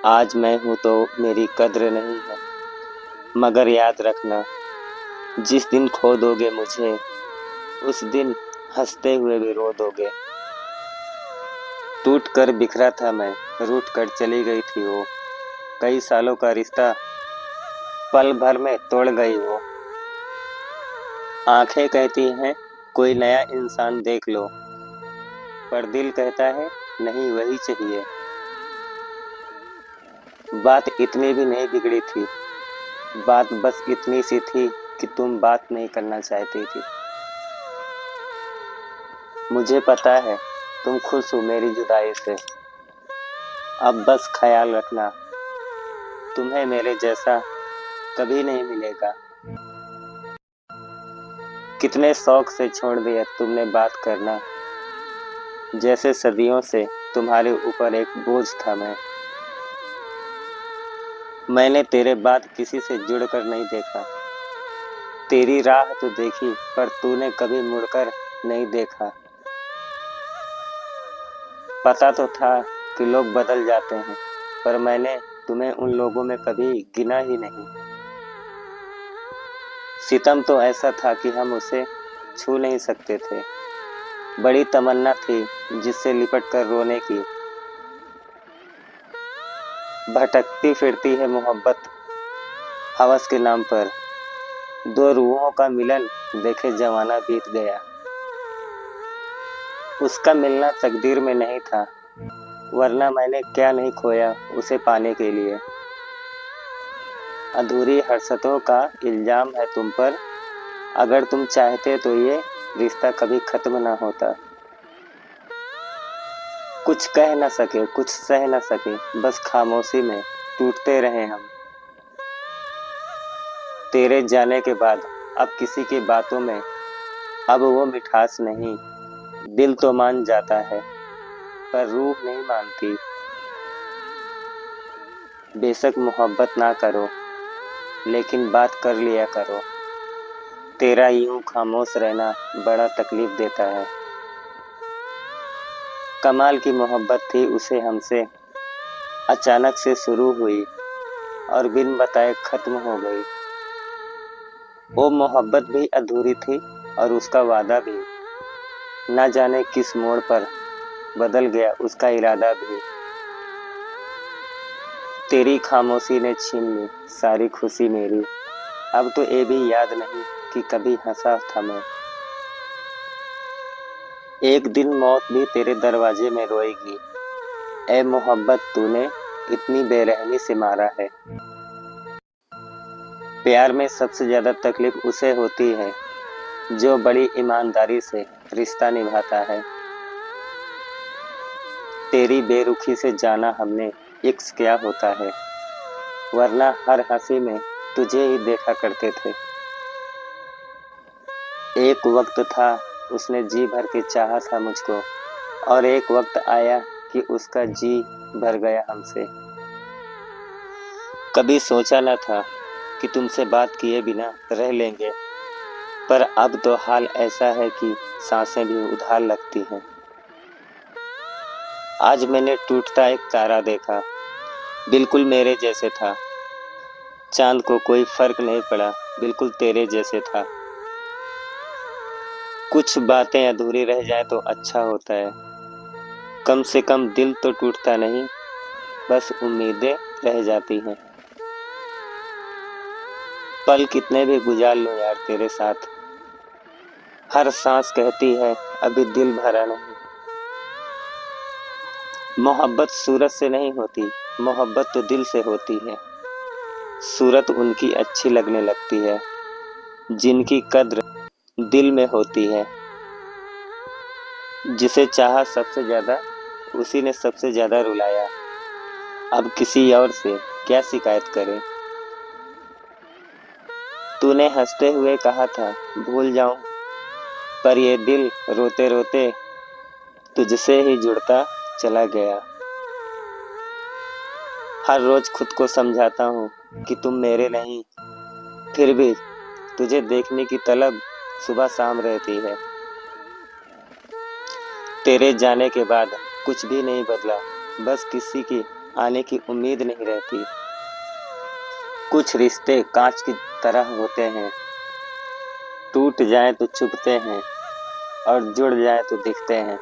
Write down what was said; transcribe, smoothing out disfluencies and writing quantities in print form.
आज मैं हूँ तो मेरी कद्र नहीं है, मगर याद रखना, जिस दिन खो दोगे मुझे, उस दिन हंसते हुए भी रो दोगे। टूट कर बिखरा था मैं, रूठ कर चली गई थी वो, कई सालों का रिश्ता पल भर में तोड़ गई वो। आंखें कहती हैं कोई नया इंसान देख लो, पर दिल कहता है नहीं, वही चाहिए। बात इतनी भी नहीं बिगड़ी थी, बात बस इतनी सी थी कि तुम बात नहीं करना चाहती थी। मुझे पता है तुम खुश हो मेरी जुदाई से, अब बस ख्याल रखना, तुम्हें मेरे जैसा कभी नहीं मिलेगा। कितने शौक से छोड़ दिया तुमने बात करना, जैसे सदियों से तुम्हारे ऊपर एक बोझ था मैं। मैंने तेरे बाद किसी से जुड़कर नहीं देखा, तेरी राह तो देखी पर तूने कभी मुड़कर नहीं देखा। पता तो था कि लोग बदल जाते हैं, पर मैंने तुम्हें उन लोगों में कभी गिना ही नहीं। सितम तो ऐसा था कि हम उसे छू नहीं सकते थे, बड़ी तमन्ना थी जिससे लिपट कर रोने की। भटकती फिरती है मोहब्बत हवस के नाम पर, दो रूहों का मिलन देखे जमाना बीत गया। उसका मिलना तकदीर में नहीं था, वरना मैंने क्या नहीं खोया उसे पाने के लिए। अधूरी हसरतों का इल्जाम है तुम पर, अगर तुम चाहते तो ये रिश्ता कभी खत्म ना होता। कुछ कह न सके, कुछ सह न सके, बस खामोशी में टूटते रहे हम। तेरे जाने के बाद अब किसी की बातों में अब वो मिठास नहीं। दिल तो मान जाता है पर रूह नहीं मानती। बेशक मोहब्बत ना करो, लेकिन बात कर लिया करो। तेरा यूं खामोश रहना बड़ा तकलीफ देता है। कमाल की मोहब्बत थी उसे हमसे, अचानक से शुरू हुई और बिन बताए खत्म हो गई। वो मोहब्बत भी अधूरी थी और उसका वादा भी, ना जाने किस मोड़ पर बदल गया उसका इरादा भी। तेरी खामोशी ने छीन ली सारी खुशी मेरी, अब तो ये भी याद नहीं कि कभी हंसा था मैं। एक दिन मौत भी तेरे दरवाजे में रोएगी, ए मोहब्बत तूने इतनी बेरहमी से मारा है। प्यार में सबसे ज्यादा तकलीफ उसे होती है जो बड़ी ईमानदारी से रिश्ता निभाता है। तेरी बेरुखी से जाना हमने इश्क क्या होता है, वरना हर हंसी में तुझे ही देखा करते थे। एक वक्त था उसने जी भर के चाहा था मुझको, और एक वक्त आया कि उसका जी भर गया हमसे। कभी सोचा न था कि तुमसे बात किए बिना रह लेंगे, पर अब तो हाल ऐसा है कि सांसें भी उधार लगती हैं। आज मैंने टूटता एक तारा देखा, बिल्कुल मेरे जैसे था। चांद को कोई फर्क नहीं पड़ा, बिल्कुल तेरे जैसे था। कुछ बातें अधूरी रह जाए तो अच्छा होता है, कम से कम दिल तो टूटता नहीं, बस उम्मीदें रह जाती हैं। पल कितने भी गुजार लो यार तेरे साथ, हर सांस कहती है अभी दिल भरा नहीं। मोहब्बत सूरत से नहीं होती, मोहब्बत तो दिल से होती है। सूरत उनकी अच्छी लगने लगती है जिनकी कद्र दिल में होती है। जिसे चाहा सबसे ज्यादा उसी ने सबसे ज्यादा रुलाया, अब किसी और से क्या शिकायत करे। तूने हंसते हुए कहा था भूल जाऊं, पर ये दिल रोते रोते तुझसे ही जुड़ता चला गया। हर रोज खुद को समझाता हूँ कि तुम मेरे नहीं, फिर भी तुझे देखने की तलब सुबह शाम रहती है। तेरे जाने के बाद कुछ भी नहीं बदला, बस किसी की आने की उम्मीद नहीं रहती। कुछ रिश्ते कांच की तरह होते हैं, टूट जाएं तो चुभते हैं और जुड़ जाएं तो दिखते हैं।